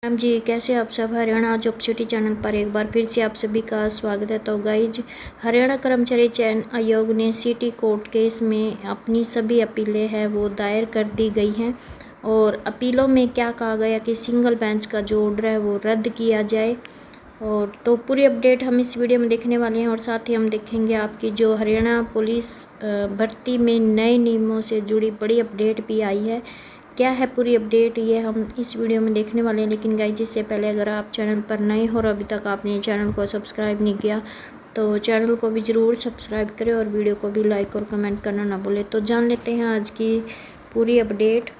Ma'am जी, कैसे आप सब। हरियाणा जॉब सिटी चैनल पर एक बार फिर से आप सभी का स्वागत है। तो गाइज, हरियाणा कर्मचारी चयन आयोग ने सिटी कोर्ट केस में अपनी सभी अपीलें हैं वो दायर कर दी गई हैं। और अपीलों में क्या कहा गया कि सिंगल बेंच का जो ऑर्डर है वो रद्द किया जाए। और तो पूरी अपडेट हम इस वीडियो में देखने वाले हैं। और साथ ही हम देखेंगे आपकी जो हरियाणा पुलिस भर्ती में नए नियमों से जुड़ी बड़ी अपडेट भी आई है। क्या है पूरी अपडेट, ये हम इस वीडियो में देखने वाले हैं। लेकिन गाइस, इससे पहले अगर आप चैनल पर नए हो और अभी तक आपने चैनल को सब्सक्राइब नहीं किया तो चैनल को भी ज़रूर सब्सक्राइब करें और वीडियो को भी लाइक और कमेंट करना ना भूलें। तो जान लेते हैं आज की पूरी अपडेट।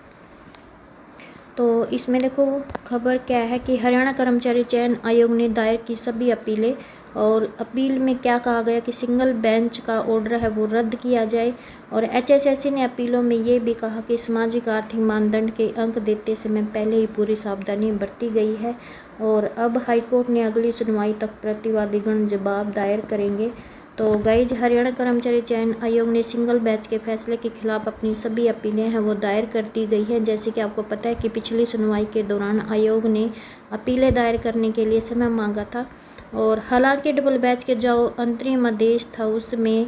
तो इसमें देखो खबर क्या है कि हरियाणा कर्मचारी चयन आयोग ने दायर की सभी अपीलें। और अपील में क्या कहा गया कि सिंगल बेंच का ऑर्डर है वो रद्द किया जाए। और एचएसएससी ने अपीलों में ये भी कहा कि सामाजिक आर्थिक मानदंड के अंक देते समय पहले ही पूरी सावधानी बरती गई है। और अब हाईकोर्ट ने अगली सुनवाई तक प्रतिवादीगण जवाब दायर करेंगे। तो गाइज, हरियाणा कर्मचारी चयन आयोग ने सिंगल बैच के फैसले के खिलाफ अपनी सभी अपीलें हैं वो दायर कर दी गई हैं। जैसे कि आपको पता है कि पिछली सुनवाई के दौरान आयोग ने अपीलें दायर करने के लिए समय मांगा था। और हालांकि डबल बैच के जो अंतरिम आदेश था उसमें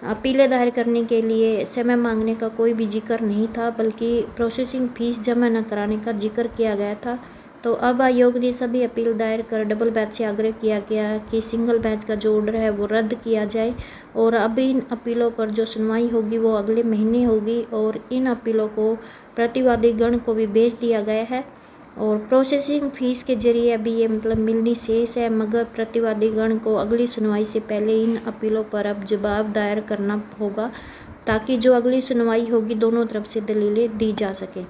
अपीलें दायर करने के लिए समय मांगने का कोई भी जिक्र नहीं था, बल्कि प्रोसेसिंग फीस जमा न कराने का जिक्र किया गया था। तो अब आयोग ने सभी अपील दायर कर डबल बैच से आग्रह किया गया कि सिंगल बैच का जो ऑर्डर है वो रद्द किया जाए। और अब इन अपीलों पर जो सुनवाई होगी वो अगले महीने होगी। और इन अपीलों को प्रतिवादी गण को भी भेज दिया गया है। और प्रोसेसिंग फ़ीस के जरिए अभी ये मिलनी शेष है, मगर प्रतिवादी गण को अगली सुनवाई से पहले इन अपीलों पर अब जवाब दायर करना होगा, ताकि जो अगली सुनवाई होगी दोनों तरफ से दलीलें दी जा सके।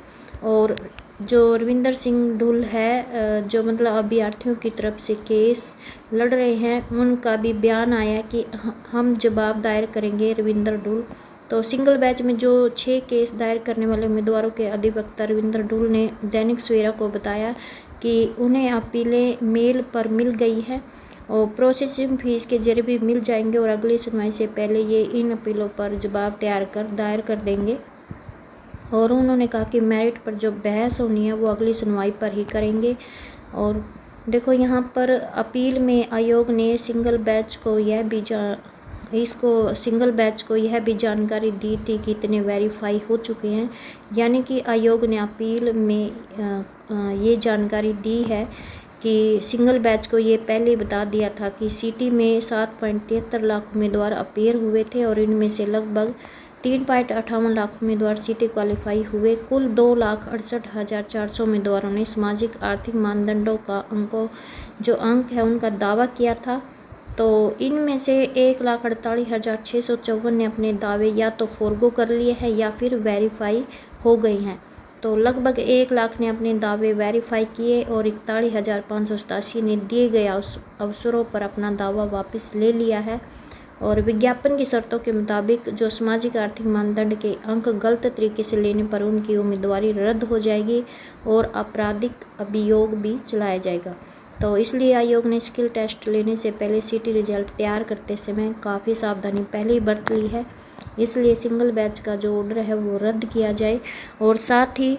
और जो रविंदर सिंह ढुल है, जो अभ्यर्थियों की तरफ से केस लड़ रहे हैं, उनका भी बयान आया कि हम जवाब दायर करेंगे। रविंदर ढुल तो सिंगल बैच में जो 6 केस दायर करने वाले उम्मीदवारों के अधिवक्ता रविंदर ढुल ने दैनिक सवेरा को बताया कि उन्हें अपीलें मेल पर मिल गई हैं और प्रोसेसिंग फीस के जरिए भी मिल जाएंगे। और अगली सुनवाई से पहले ये इन अपीलों पर जवाब दायर कर देंगे। और उन्होंने कहा कि मेरिट पर जो बहस होनी है वो अगली सुनवाई पर ही करेंगे। और देखो, यहाँ पर अपील में आयोग ने सिंगल बैच को यह भी जानकारी दी थी कि इतने वेरीफाई हो चुके हैं। यानी कि आयोग ने अपील में ये जानकारी दी है कि सिंगल बैच को ये पहले बता दिया था कि सिटी में 7.73 लाख उम्मीदवार अपेयर हुए थे और इनमें से लगभग 3.58 लाख उम्मीदवार सिटी क्वालिफाई हुए। कुल 2,68,400 उम्मीदवारों ने सामाजिक आर्थिक मानदंडों का अंक है उनका दावा किया था। तो इनमें से 1,48,654 ने अपने दावे या तो फॉरगो कर लिए हैं या फिर वेरीफाई हो गए हैं। तो लगभग 1 लाख ने अपने दावे वेरीफाई किए और 41,587 ने दिए गए अवसरों पर अपना दावा वापस ले लिया है। और विज्ञापन की शर्तों के मुताबिक जो सामाजिक आर्थिक मानदंड के अंक गलत तरीके से लेने पर उनकी उम्मीदवारी रद्द हो जाएगी और आपराधिक अभियोग भी चलाया जाएगा। तो इसलिए आयोग ने स्किल टेस्ट लेने से पहले सिटी रिजल्ट तैयार करते समय काफ़ी सावधानी पहले ही बरत ली है। इसलिए सिंगल बैच का जो ऑर्डर है वो रद्द किया जाए। और साथ ही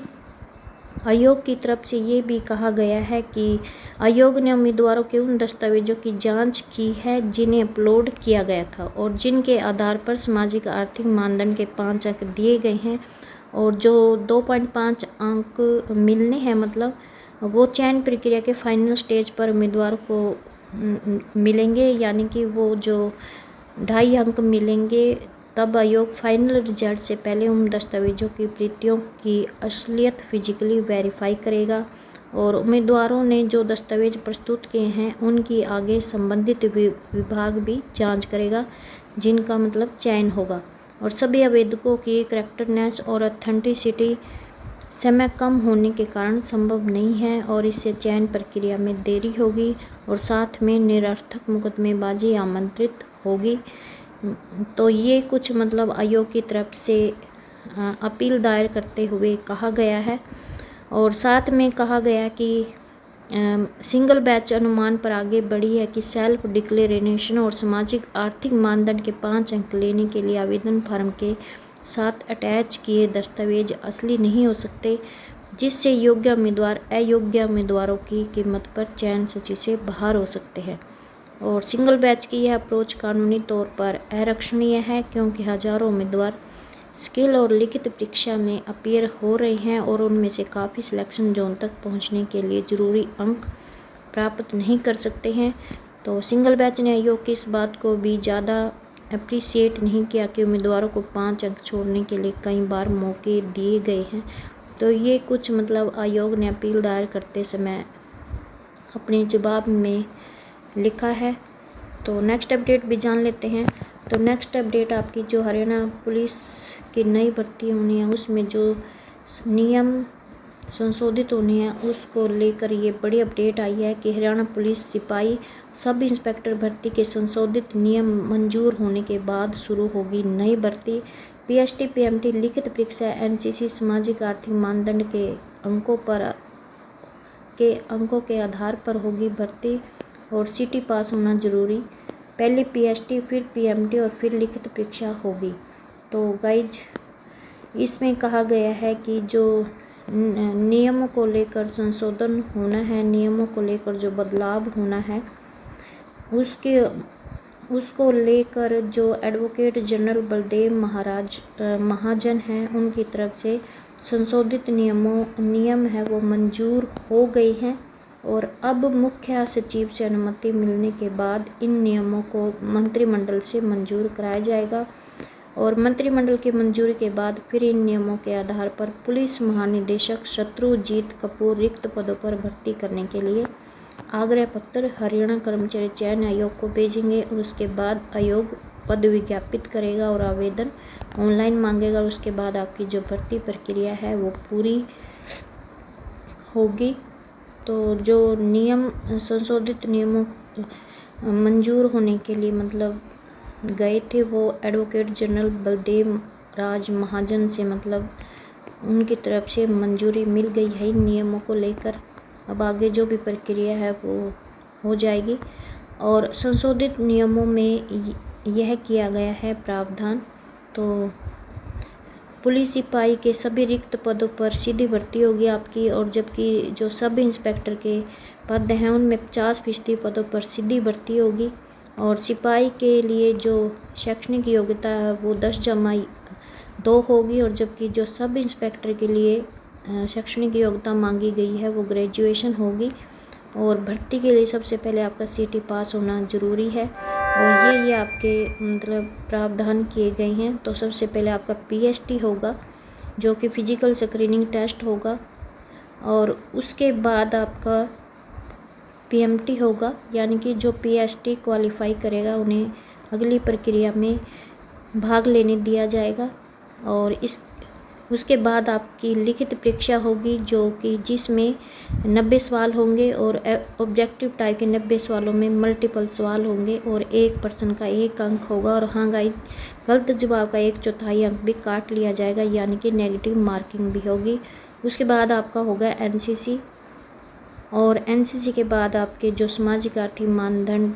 आयोग की तरफ से ये भी कहा गया है कि आयोग ने उम्मीदवारों के उन दस्तावेजों की जांच की है जिन्हें अपलोड किया गया था और जिनके आधार पर सामाजिक आर्थिक मानदंड के 5 अंक दिए गए हैं। और जो 2.5 अंक मिलने हैं वो चयन प्रक्रिया के फाइनल स्टेज पर उम्मीदवार को मिलेंगे। यानी कि वो जो 2.5 अंक मिलेंगे तब आयोग फाइनल रिजल्ट से पहले उन दस्तावेजों की प्रतियों की असलियत फिजिकली वेरीफाई करेगा। और उम्मीदवारों ने जो दस्तावेज प्रस्तुत किए हैं उनकी आगे संबंधित विभाग भी जांच करेगा जिनका चयन होगा। और सभी आवेदकों की करेक्टनेस और ऑथेंटिसिटी समय कम होने के कारण संभव नहीं है और इससे चयन प्रक्रिया में देरी होगी और साथ में निरर्थक मुकदमेबाजी आमंत्रित होगी। तो ये कुछ आयोग की तरफ से अपील दायर करते हुए कहा गया है। और साथ में कहा गया कि सिंगल बैच अनुमान पर आगे बढ़ी है कि सेल्फ डिक्लेरेशन और सामाजिक आर्थिक मानदंड के 5 अंक लेने के लिए आवेदन फार्म के साथ अटैच किए दस्तावेज असली नहीं हो सकते। जिससे योग्य उम्मीदवार अयोग्य उम्मीदवारों की कीमत पर चयन सूची से बाहर हो सकते हैं। और सिंगल बैच की यह अप्रोच कानूनी तौर पर आरक्षणीय है, क्योंकि हजारों उम्मीदवार स्किल और लिखित परीक्षा में अपीयर हो रहे हैं और उनमें से काफ़ी सिलेक्शन जोन तक पहुंचने के लिए ज़रूरी अंक प्राप्त नहीं कर सकते हैं। तो सिंगल बैच ने आयोग की इस बात को भी ज़्यादा अप्रिशिएट नहीं किया कि उम्मीदवारों को 5 अंक छोड़ने के लिए कई बार मौके दिए गए हैं। तो ये कुछ मतलब आयोग ने अपील दायर करते समय अपने जवाब में लिखा है। तो नेक्स्ट अपडेट भी जान लेते हैं। तो नेक्स्ट अपडेट आपकी जो हरियाणा पुलिस की नई भर्ती होनी है उसमें जो नियम संशोधित होनी है उसको लेकर ये बड़ी अपडेट आई है कि हरियाणा पुलिस सिपाही सब इंस्पेक्टर भर्ती के संशोधित नियम मंजूर होने के बाद शुरू होगी नई भर्ती। पीएसटी पीएमटी लिखित परीक्षा एनसीसी सामाजिक आर्थिक मानदंड के अंकों के आधार पर होगी भर्ती और सीटी पास होना जरूरी। पहले पीएसटी फिर पीएमटी और फिर लिखित परीक्षा होगी। तो गाइज इसमें कहा गया है कि जो नियमों को लेकर संशोधन होना है, नियमों को लेकर जो बदलाव होना है उसको लेकर जो एडवोकेट जनरल बलदेव महाजन हैं उनकी तरफ से संशोधित नियम है वो मंजूर हो गई हैं। और अब मुख्य सचिव से अनुमति मिलने के बाद इन नियमों को मंत्रिमंडल से मंजूर कराया जाएगा और मंत्रिमंडल की मंजूरी के बाद फिर इन नियमों के आधार पर पुलिस महानिदेशक शत्रुजीत कपूर रिक्त पदों पर भर्ती करने के लिए आग्रह पत्र हरियाणा कर्मचारी चयन आयोग को भेजेंगे और उसके बाद आयोग पद विज्ञापित करेगा और आवेदन ऑनलाइन मांगेगा और उसके बाद आपकी जो भर्ती प्रक्रिया है वो पूरी होगी। तो जो नियम संशोधित नियमों मंजूर होने के लिए मतलब गए थे वो एडवोकेट जनरल बलदेव राज महाजन से मतलब उनकी तरफ से मंजूरी मिल गई है इन नियमों को लेकर। अब आगे जो भी प्रक्रिया है वो हो जाएगी। और संशोधित नियमों में यह किया गया है प्रावधान, तो पुलिस सिपाही के सभी रिक्त पदों पर सीधी भर्ती होगी आपकी और जबकि जो सब इंस्पेक्टर के पद हैं उनमें 50% पदों पर सीधी भर्ती होगी। और सिपाही के लिए जो शैक्षणिक योग्यता है वो 10+2 होगी और जबकि जो सब इंस्पेक्टर के लिए शैक्षणिक योग्यता मांगी गई है वो ग्रेजुएशन होगी। और भर्ती के लिए सबसे पहले आपका सीटी पास होना ज़रूरी है और ये आपके मतलब प्रावधान किए गए हैं। तो सबसे पहले आपका पीएसटी होगा जो कि फिजिकल स्क्रीनिंग टेस्ट होगा और उसके बाद आपका पीएमटी होगा, यानी कि जो पीएसटी क्वालिफाई करेगा उन्हें अगली प्रक्रिया में भाग लेने दिया जाएगा। और उसके बाद आपकी लिखित परीक्षा होगी जो कि जिसमें 90 सवाल होंगे और ऑब्जेक्टिव टाइप के 90 सवालों में मल्टीपल सवाल होंगे और एक पर्सन का 1 अंक होगा। और हाँ गाइस, गलत जवाब का 1/4 अंक भी काट लिया जाएगा, यानी कि नेगेटिव मार्किंग भी होगी। उसके बाद आपका होगा एनसीसी और एनसीसी के बाद आपके जो सामाजिक आर्थिक मानदंड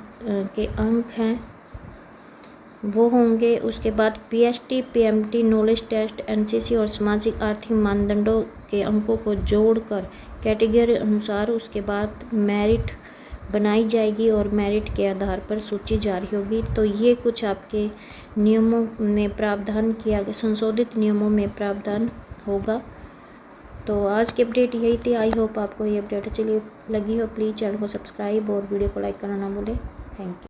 के अंक हैं वो होंगे। उसके बाद PST PMT knowledge test NCC और सामाजिक आर्थिक मानदंडों के अंकों को जोड़कर कैटेगरी अनुसार उसके बाद मेरिट बनाई जाएगी और मेरिट के आधार पर सूची जारी होगी। तो ये कुछ आपके नियमों में प्रावधान किया गया, संशोधित नियमों में प्रावधान होगा। तो आज की अपडेट यही थी। आई होप आपको ये अपडेट अच्छी लगी हो। प्लीज़ चैनल को सब्सक्राइब और वीडियो को लाइक करना ना भूलें। Thank you.